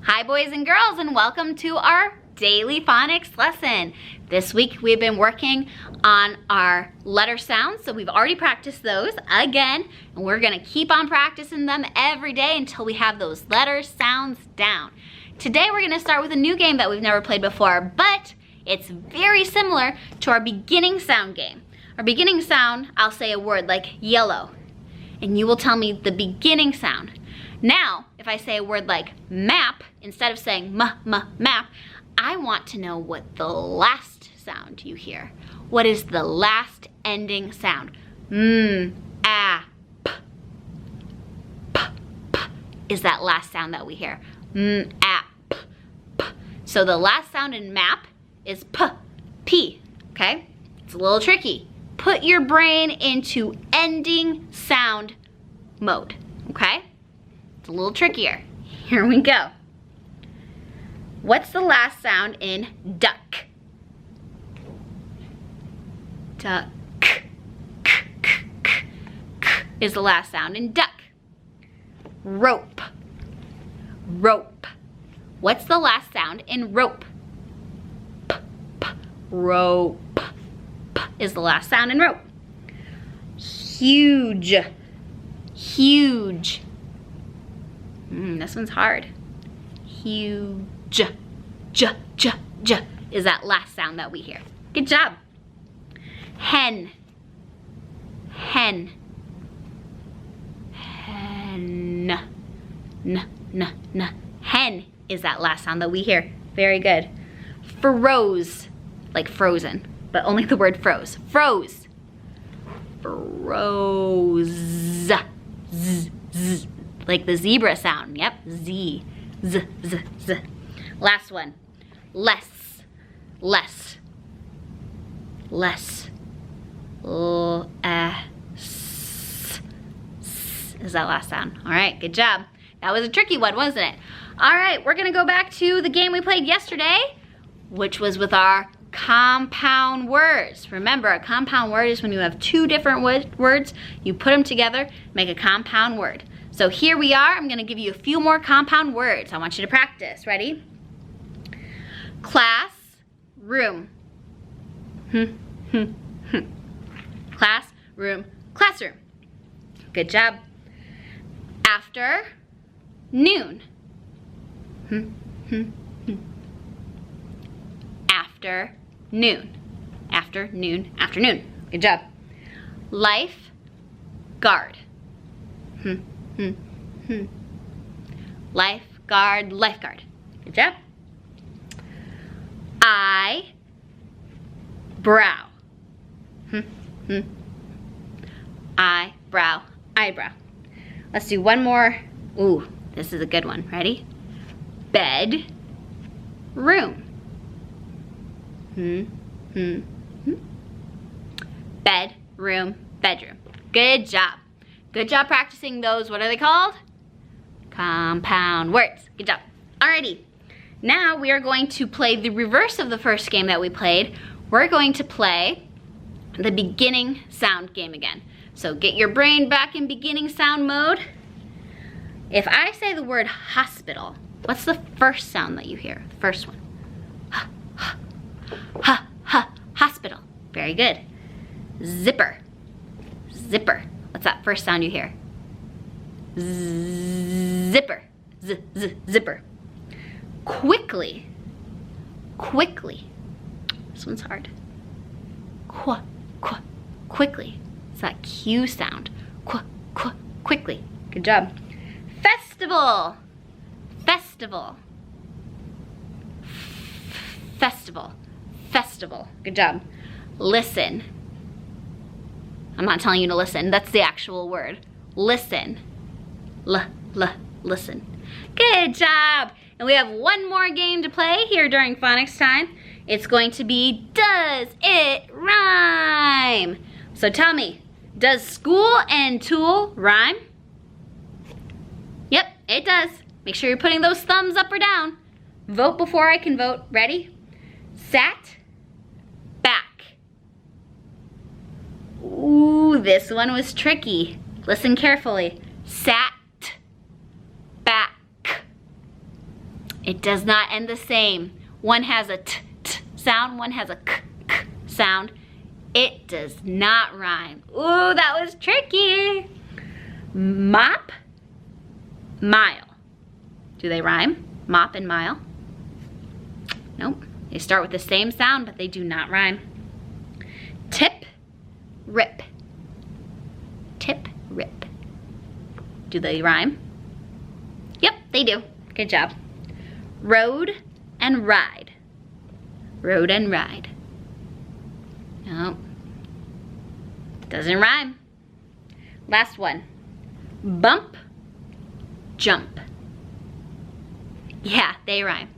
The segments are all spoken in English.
Hi boys and girls, and welcome to our daily phonics lesson. This week we've been working on our letter sounds, so we've already practiced those again, and we're gonna keep on practicing them every day until we have those letter sounds down. Today we're gonna start with a new game that we've never played before, but it's very similar to our beginning sound game. Our beginning sound, I'll say a word like yellow, and you will tell me the beginning sound. Now, if I say a word like map, instead of saying map, I want to know what the last sound you hear. What is the last ending sound? P is that last sound that we hear. P. So the last sound in map is P, okay? It's a little tricky. Put your brain into ending sound mode, okay? It's a little trickier. Here we go. What's the last sound in duck? Duck. Is the last sound in duck. Rope. Rope. What's the last sound in rope? Rope. Is the last sound in rope. Huge. Huge. This one's hard. Huge. J is that last sound that we hear. Good job. Hen. Hen. Hen. Hen is that last sound that we hear. Very good. Froze, like frozen, but only the word froze. Froze. Froze. Z. Like the zebra sound. Yep. Z. Z. Last one. Less. Less. Less. Is that last sound? All right, good job. That was a tricky one, wasn't it? All right, we're gonna go back to the game we played yesterday, which was with our compound words. Remember, a compound word is when you have two different words, you put them together, make a compound word. So here we are. I'm gonna give you a few more compound words. I want you to practice. Ready? Class, room. Class, room, classroom. Good job. After, noon. After, noon. After, noon, afternoon. Good job. Life, guard. Lifeguard, lifeguard. Good job. Eyebrow. Eyebrow, eyebrow. Let's do one more. Ooh, this is a good one. Ready? Bed, room. Bed, room, bedroom. Good job. Good job practicing those. What are they called? Compound words. Good job. Alrighty. Now we are going to play the reverse of the first game that we played. We're going to play the beginning sound game again. So get your brain back in beginning sound mode. If I say the word hospital, what's the first sound that you hear? The first one. Hospital. Very good. Zipper. Zipper. What's that first sound you hear? Zipper. Zipper. Quickly. Quickly. This one's hard. Quickly. It's that Q sound. Quickly. Good job. Festival. Festival. Festival. Festival. Good job. Listen. I'm not telling you to listen. That's the actual word. Listen. Listen. Good job. And we have one more game to play here during phonics time. It's going to be Does It Rhyme? So tell me, does school and tool rhyme? Yep, it does. Make sure you're putting those thumbs up or down. Vote before I can vote. Ready? Sat, back. Ooh, this one was tricky. Listen carefully. Sat, back. It does not end the same. One has a t, t sound, one has a k, k sound. It does not rhyme. Ooh, that was tricky. Mop, mile. Do they rhyme? Mop and mile? Nope. They start with the same sound, but they do not rhyme. Tip, rip. Tip, rip. Do they rhyme? Yep, they do. Good job. Road and ride. Road and ride. Nope. Doesn't rhyme. Last one. Bump, jump. Yeah, they rhyme.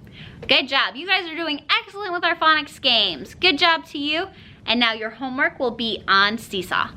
Good job. You guys are doing excellent with our phonics games. Good job to you. And now your homework will be on Seesaw.